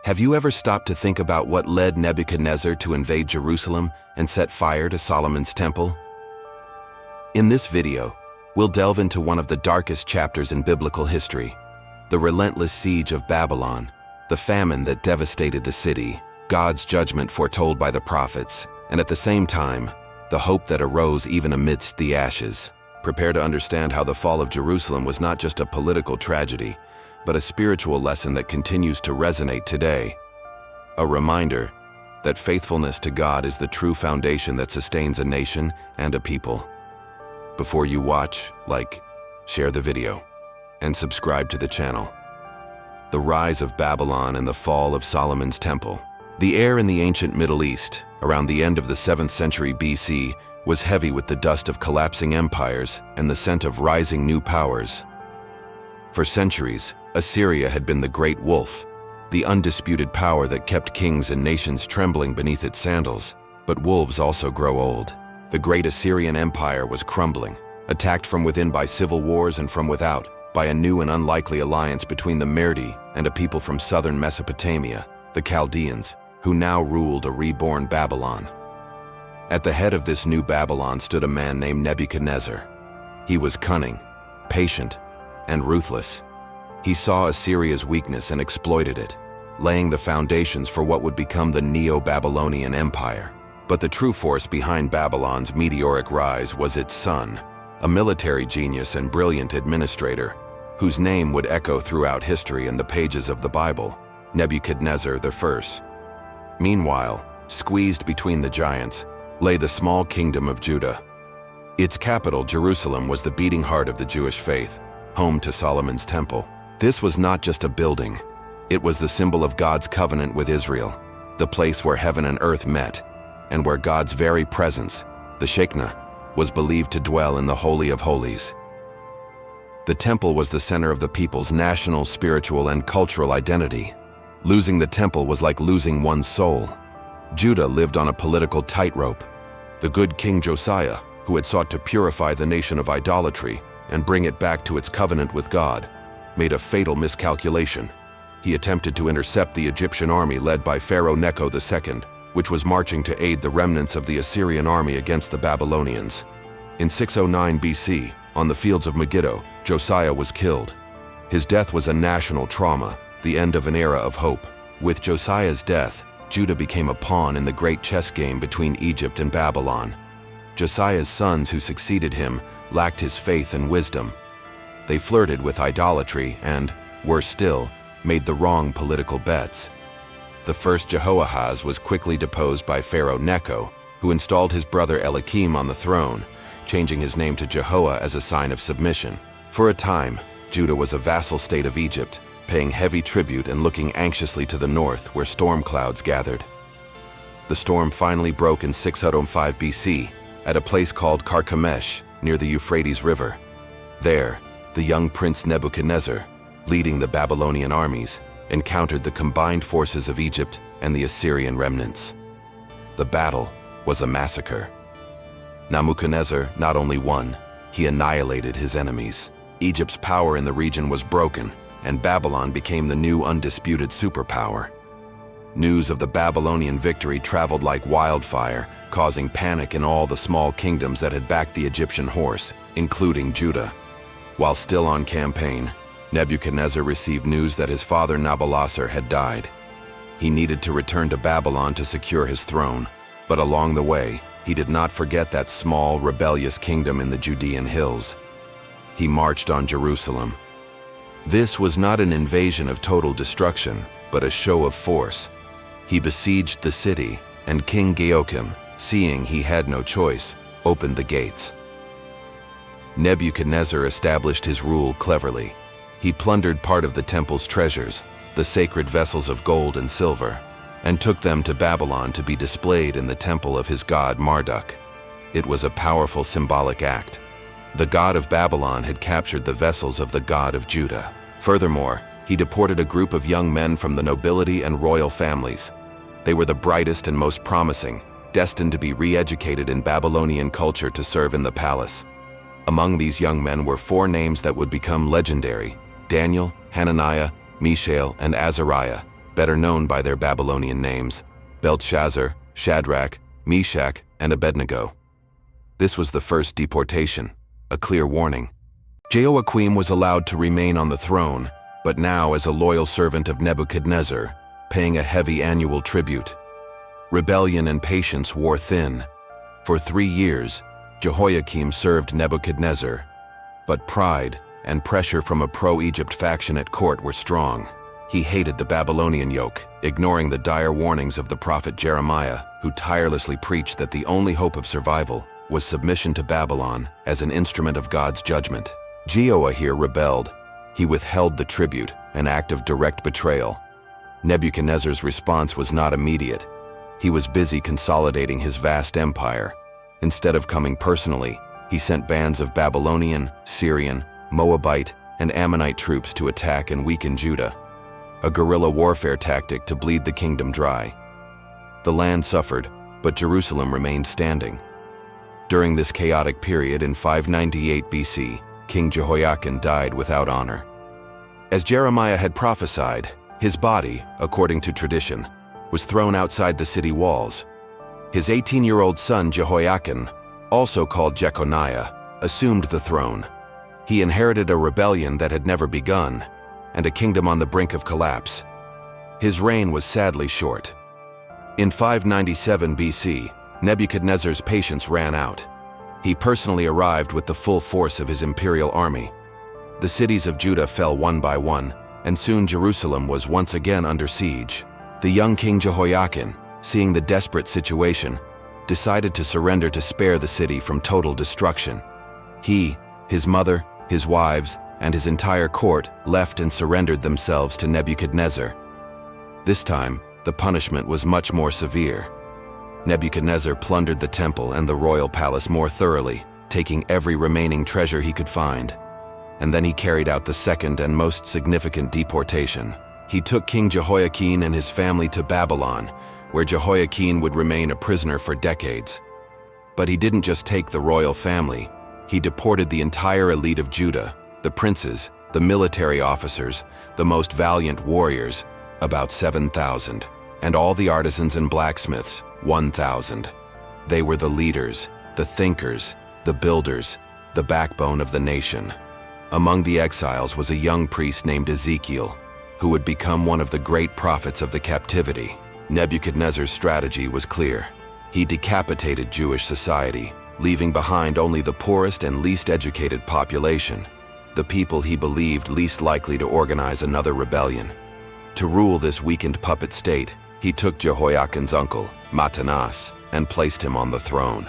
Have you ever stopped to think about what led Nebuchadnezzar to invade Jerusalem and set fire to Solomon's temple? In this video, we'll delve into one of the darkest chapters in biblical history, the relentless siege of Babylon, the famine that devastated the city, God's judgment foretold by the prophets, and at the same time, the hope that arose even amidst the ashes. Prepare to understand how the fall of Jerusalem was not just a political tragedy, but a spiritual lesson that continues to resonate today. A reminder that faithfulness to God is the true foundation that sustains a nation and a people. Before you watch, like, share the video, and subscribe to the channel. The rise of Babylon and the fall of Solomon's temple. The air in the ancient Middle East, around the end of the 7th century BC, was heavy with the dust of collapsing empires and the scent of rising new powers. For centuries, Assyria had been the great wolf, the undisputed power that kept kings and nations trembling beneath its sandals. But wolves also grow old. The great Assyrian Empire was crumbling, attacked from within by civil wars and from without by a new and unlikely alliance between the Medes and a people from southern Mesopotamia, the Chaldeans, who now ruled a reborn Babylon. At the head of this new Babylon stood a man named Nebuchadnezzar. He was cunning, patient, and ruthless. He saw Assyria's weakness and exploited it, laying the foundations for what would become the Neo-Babylonian Empire. But the true force behind Babylon's meteoric rise was its son, a military genius and brilliant administrator, whose name would echo throughout history in the pages of the Bible, Nebuchadnezzar I. Meanwhile, squeezed between the giants, lay the small kingdom of Judah. Its capital, Jerusalem, was the beating heart of the Jewish faith, home to Solomon's temple. This was not just a building. It was the symbol of God's covenant with Israel, the place where heaven and earth met, and where God's very presence, the Shekinah, was believed to dwell in the Holy of Holies. The temple was the center of the people's national, spiritual, and cultural identity. Losing the temple was like losing one's soul. Judah lived on a political tightrope. The good King Josiah, who had sought to purify the nation of idolatry and bring it back to its covenant with God, made a fatal miscalculation. He attempted to intercept the Egyptian army led by Pharaoh Necho II, which was marching to aid the remnants of the Assyrian army against the Babylonians. In 609 BC, on the fields of Megiddo, Josiah was killed. His death was a national trauma, the end of an era of hope. With Josiah's death, Judah became a pawn in the great chess game between Egypt and Babylon. Josiah's sons who succeeded him lacked his faith and wisdom. They flirted with idolatry and, worse still, made the wrong political bets. The first Jehoahaz was quickly deposed by Pharaoh Necho, who installed his brother Eliakim on the throne, changing his name to Jehoah as a sign of submission. For a time, Judah was a vassal state of Egypt, paying heavy tribute and looking anxiously to the north where storm clouds gathered. The storm finally broke in 605 BC at a place called Carchemish near the Euphrates River. There, the young prince Nebuchadnezzar, leading the Babylonian armies, encountered the combined forces of Egypt and the Assyrian remnants. The battle was a massacre. Nebuchadnezzar not only won, he annihilated his enemies. Egypt's power in the region was broken, and Babylon became the new undisputed superpower. News of the Babylonian victory traveled like wildfire, causing panic in all the small kingdoms that had backed the Egyptian horse, including Judah. While still on campaign, Nebuchadnezzar received news that his father Nabopolassar had died. He needed to return to Babylon to secure his throne, but along the way, he did not forget that small, rebellious kingdom in the Judean hills. He marched on Jerusalem. This was not an invasion of total destruction, but a show of force. He besieged the city, and King Joachim, seeing he had no choice, opened the gates. Nebuchadnezzar established his rule cleverly. He plundered part of the temple's treasures, the sacred vessels of gold and silver, and took them to Babylon to be displayed in the temple of his god Marduk. It was a powerful symbolic act. The god of Babylon had captured the vessels of the god of Judah. Furthermore, he deported a group of young men from the nobility and royal families. They were the brightest and most promising, destined to be re-educated in Babylonian culture to serve in the palace. Among these young men were 4 names that would become legendary: Daniel, Hananiah, Mishael, and Azariah. better known by their Babylonian names, Belshazzar, Shadrach, Meshach, and Abednego. This was the first deportation, a clear warning. Jehoiakim was allowed to remain on the throne, but now as a loyal servant of Nebuchadnezzar, paying a heavy annual tribute. Rebellion and patience wore thin. For 3 years, Jehoiakim served Nebuchadnezzar, but pride and pressure from a pro-Egypt faction at court were strong. He hated the Babylonian yoke, ignoring the dire warnings of the prophet Jeremiah, who tirelessly preached that the only hope of survival was submission to Babylon as an instrument of God's judgment. Jehoiakim rebelled. He withheld the tribute, an act of direct betrayal. Nebuchadnezzar's response was not immediate. He was busy consolidating his vast empire. Instead of coming personally, he sent bands of Babylonian, Syrian, Moabite, and Ammonite troops to attack and weaken Judah, a guerrilla warfare tactic to bleed the kingdom dry. The land suffered, but Jerusalem remained standing. During this chaotic period in 598 BC, King Jehoiakim died without honor. As Jeremiah had prophesied, his body, according to tradition, was thrown outside the city walls. His 18-year-old son Jehoiakim, also called Jeconiah, assumed the throne. He inherited a rebellion that had never begun, and a kingdom on the brink of collapse. His reign was sadly short. In 597 BC, Nebuchadnezzar's patience ran out. He personally arrived with the full force of his imperial army. The cities of Judah fell one by one, and soon Jerusalem was once again under siege. The young King Jehoiakim, seeing the desperate situation, decided to surrender to spare the city from total destruction. He, his mother, his wives, and his entire court left and surrendered themselves to Nebuchadnezzar. This time, the punishment was much more severe. Nebuchadnezzar plundered the temple and the royal palace more thoroughly, taking every remaining treasure he could find. And then he carried out the second and most significant deportation. He took King Jehoiakim and his family to Babylon, where Jehoiakim would remain a prisoner for decades. But he didn't just take the royal family. He deported the entire elite of Judah, the princes, the military officers, the most valiant warriors, about 7,000, and all the artisans and blacksmiths, 1,000. They were the leaders, the thinkers, the builders, the backbone of the nation. Among the exiles was a young priest named Ezekiel, who would become one of the great prophets of the captivity. Nebuchadnezzar's strategy was clear. He decapitated Jewish society, leaving behind only the poorest and least educated population, the people he believed least likely to organize another rebellion. To rule this weakened puppet state, he took Jehoiakim's uncle, Matanas, and placed him on the throne.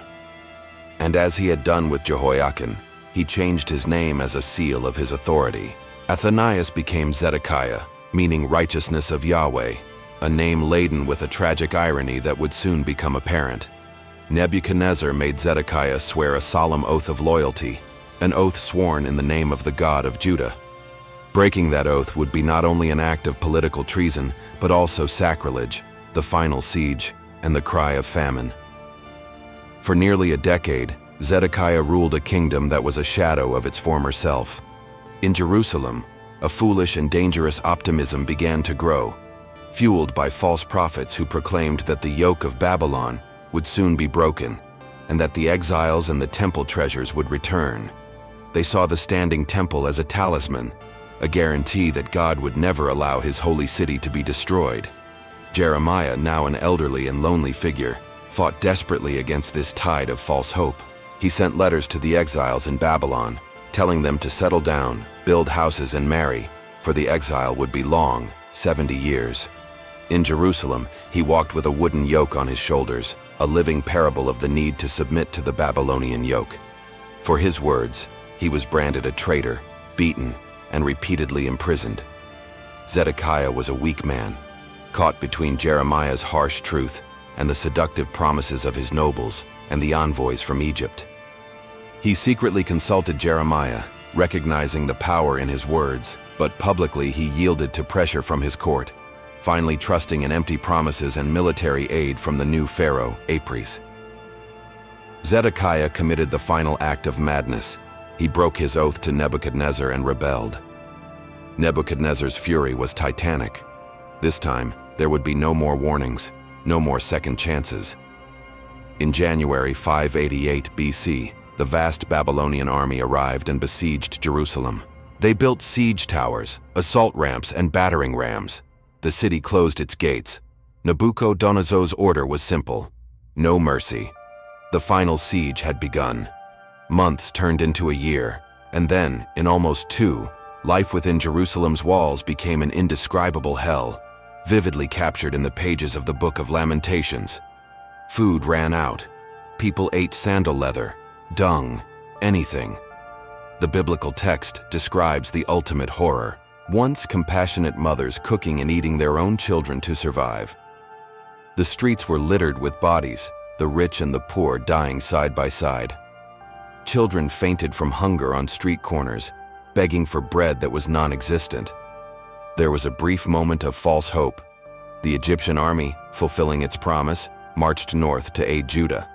And as he had done with Jehoiakim, he changed his name as a seal of his authority. Athanias became Zedekiah, meaning righteousness of Yahweh, a name laden with a tragic irony that would soon become apparent. Nebuchadnezzar made Zedekiah swear a solemn oath of loyalty, an oath sworn in the name of the God of Judah. Breaking that oath would be not only an act of political treason, but also sacrilege, the final siege, and the cry of famine. For nearly a decade, Zedekiah ruled a kingdom that was a shadow of its former self. In Jerusalem, a foolish and dangerous optimism began to grow, fueled by false prophets who proclaimed that the yoke of Babylon would soon be broken, and that the exiles and the temple treasures would return. They saw the standing temple as a talisman, a guarantee that God would never allow his holy city to be destroyed. Jeremiah, now an elderly and lonely figure, fought desperately against this tide of false hope. He sent letters to the exiles in Babylon, telling them to settle down, build houses, and marry, for the exile would be long, 70 years. In Jerusalem, he walked with a wooden yoke on his shoulders, a living parable of the need to submit to the Babylonian yoke. For his words, he was branded a traitor, beaten, and repeatedly imprisoned. Zedekiah was a weak man, caught between Jeremiah's harsh truth and the seductive promises of his nobles and the envoys from Egypt. He secretly consulted Jeremiah, recognizing the power in his words, but publicly he yielded to pressure from his court, finally trusting in empty promises and military aid from the new pharaoh, Apries. Zedekiah committed the final act of madness. He broke his oath to Nebuchadnezzar and rebelled. Nebuchadnezzar's fury was titanic. This time, there would be no more warnings, no more second chances. In January 588 BC, the vast Babylonian army arrived and besieged Jerusalem. They built siege towers, assault ramps, and battering rams. The city closed its gates. Nebuchadnezzar's order was simple: no mercy. The final siege had begun. Months turned into a year, and then, in almost 2, life within Jerusalem's walls became an indescribable hell, vividly captured in the pages of the Book of Lamentations. Food ran out. People ate sandal leather, dung, anything. The biblical text describes the ultimate horror: once compassionate mothers cooking and eating their own children to survive. The streets were littered with bodies, the rich and the poor dying side by side. Children fainted from hunger on street corners, begging for bread that was non-existent. There was a brief moment of false hope. The Egyptian army, fulfilling its promise, marched north to aid Judah.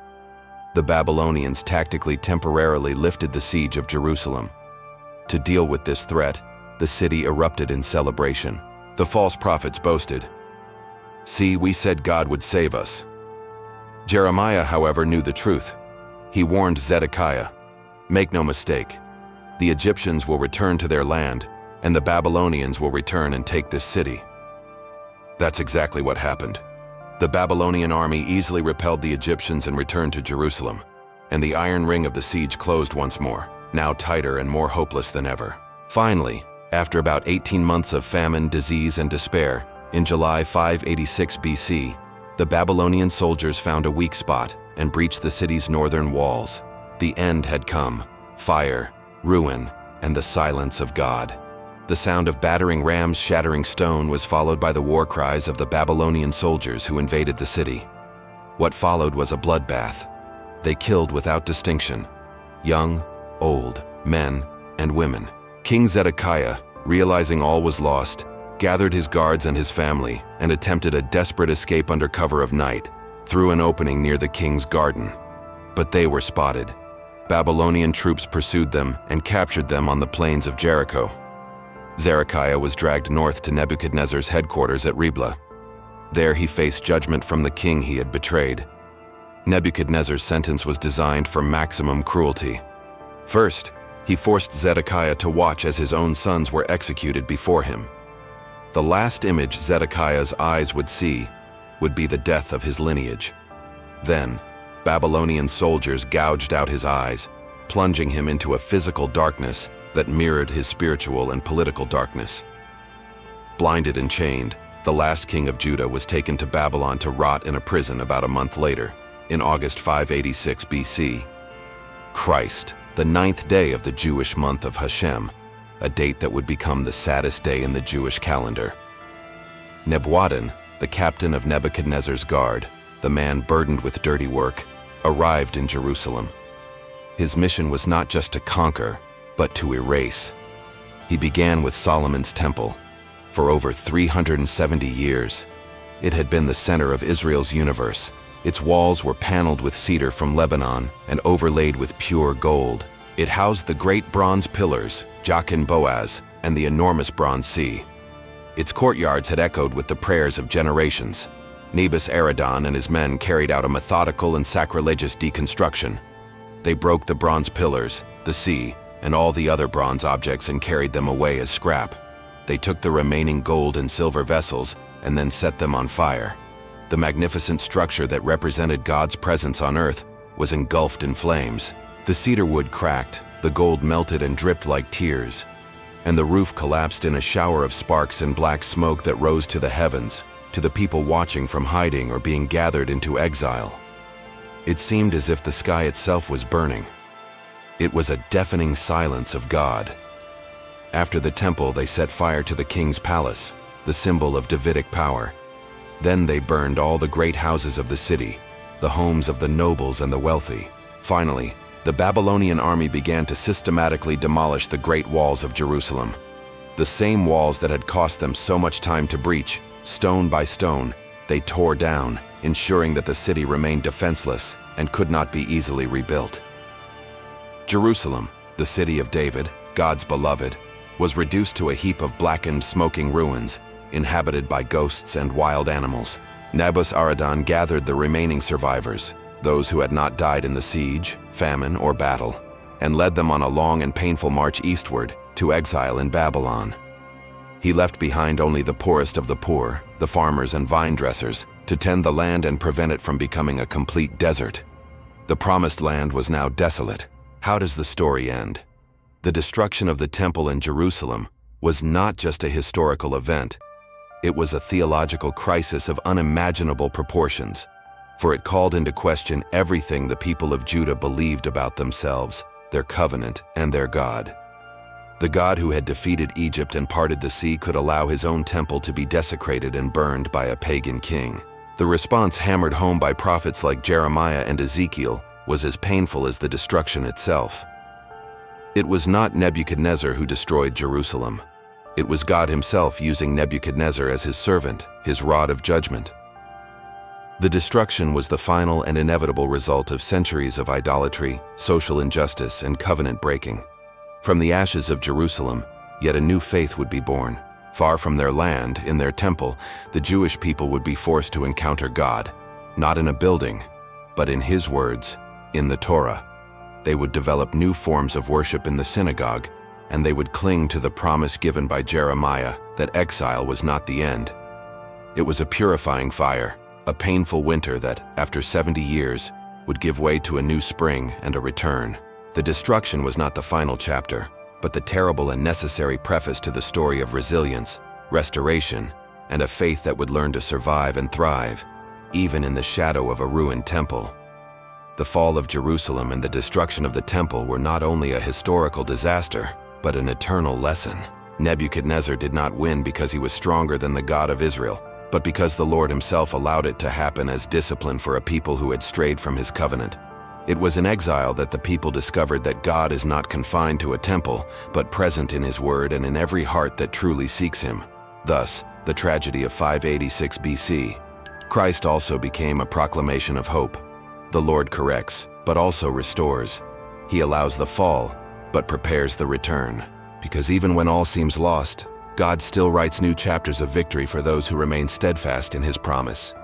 The Babylonians tactically temporarily lifted the siege of Jerusalem. To deal with this threat, the city erupted in celebration. The false prophets boasted, "See, we said God would save us." Jeremiah, however, knew the truth. He warned Zedekiah, "Make no mistake, the Egyptians will return to their land, and the Babylonians will return and take this city." That's exactly what happened. The Babylonian army easily repelled the Egyptians and returned to Jerusalem, and the iron ring of the siege closed once more, now tighter and more hopeless than ever. Finally, after about 18 months of famine, disease, and despair, in July 586 BC, the Babylonian soldiers found a weak spot and breached the city's northern walls. The end had come: fire, ruin, and the silence of God. The sound of battering rams shattering stone was followed by the war cries of the Babylonian soldiers who invaded the city. What followed was a bloodbath. They killed without distinction: young, old, men, and women. King Zedekiah, realizing all was lost, gathered his guards and his family and attempted a desperate escape under cover of night, through an opening near the king's garden. But they were spotted. Babylonian troops pursued them and captured them on the plains of Jericho. Zedekiah was dragged north to Nebuchadnezzar's headquarters at Riblah. There he faced judgment from the king he had betrayed. Nebuchadnezzar's sentence was designed for maximum cruelty. First, he forced Zedekiah to watch as his own sons were executed before him. The last image Zedekiah's eyes would see would be the death of his lineage. Then, Babylonian soldiers gouged out his eyes, plunging him into a physical darkness that mirrored his spiritual and political darkness. Blinded and chained, the last king of Judah was taken to Babylon to rot in a prison about a month later, in August 586 BC. Christ, the 9th day of the Jewish month of Hashem, a date that would become the saddest day in the Jewish calendar. Nebuchadnezzar, the captain of Nebuchadnezzar's guard, the man burdened with dirty work, arrived in Jerusalem. His mission was not just to conquer, but to erase. He began with Solomon's temple. For over 370 years, it had been the center of Israel's universe. Its walls were paneled with cedar from Lebanon and overlaid with pure gold. It housed the great bronze pillars, Jachin Boaz, and the enormous bronze sea. Its courtyards had echoed with the prayers of generations. Nebuzaradan and his men carried out a methodical and sacrilegious deconstruction. They broke the bronze pillars, the sea, and all the other bronze objects and carried them away as scrap. They took the remaining gold and silver vessels and then set them on fire. The magnificent structure that represented God's presence on earth was engulfed in flames. The cedar wood cracked, the gold melted and dripped like tears, and the roof collapsed in a shower of sparks and black smoke that rose to the heavens, to the people watching from hiding or being gathered into exile. It seemed as if the sky itself was burning. It was a deafening silence of God. After the temple, they set fire to the king's palace, the symbol of Davidic power. Then they burned all the great houses of the city, the homes of the nobles and the wealthy. Finally, the Babylonian army began to systematically demolish the great walls of Jerusalem. The same walls that had cost them so much time to breach, stone by stone, they tore down, ensuring that the city remained defenseless and could not be easily rebuilt. Jerusalem, the city of David, God's beloved, was reduced to a heap of blackened, smoking ruins, inhabited by ghosts and wild animals. Nebuchadnezzar gathered the remaining survivors, those who had not died in the siege, famine, or battle, and led them on a long and painful march eastward to exile in Babylon. He left behind only the poorest of the poor, the farmers and vine dressers, to tend the land and prevent it from becoming a complete desert. The promised land was now desolate. How does the story end? The destruction of the temple in Jerusalem was not just a historical event. It was a theological crisis of unimaginable proportions, for it called into question everything the people of Judah believed about themselves, their covenant, and their God. The God who had defeated Egypt and parted the sea could allow his own temple to be desecrated and burned by a pagan king. The response hammered home by prophets like Jeremiah and Ezekiel was as painful as the destruction itself. It was not Nebuchadnezzar who destroyed Jerusalem. It was God himself using Nebuchadnezzar as his servant, his rod of judgment. The destruction was the final and inevitable result of centuries of idolatry, social injustice, and covenant breaking. From the ashes of Jerusalem, yet a new faith would be born. Far from their land, in their temple, the Jewish people would be forced to encounter God, not in a building, but in His words, in the Torah. They would develop new forms of worship in the synagogue, and they would cling to the promise given by Jeremiah that exile was not the end. It was a purifying fire, a painful winter that, after 70 years, would give way to a new spring and a return. The destruction was not the final chapter, but the terrible and necessary preface to the story of resilience, restoration, and a faith that would learn to survive and thrive, even in the shadow of a ruined temple. The fall of Jerusalem and the destruction of the temple were not only a historical disaster, but an eternal lesson. Nebuchadnezzar did not win because he was stronger than the God of Israel, but because the Lord himself allowed it to happen as discipline for a people who had strayed from his covenant. It was in exile that the people discovered that God is not confined to a temple, but present in His Word and in every heart that truly seeks Him. Thus, the tragedy of 586 BC. Christ also became a proclamation of hope. The Lord corrects, but also restores. He allows the fall, but prepares the return. Because even when all seems lost, God still writes new chapters of victory for those who remain steadfast in His promise.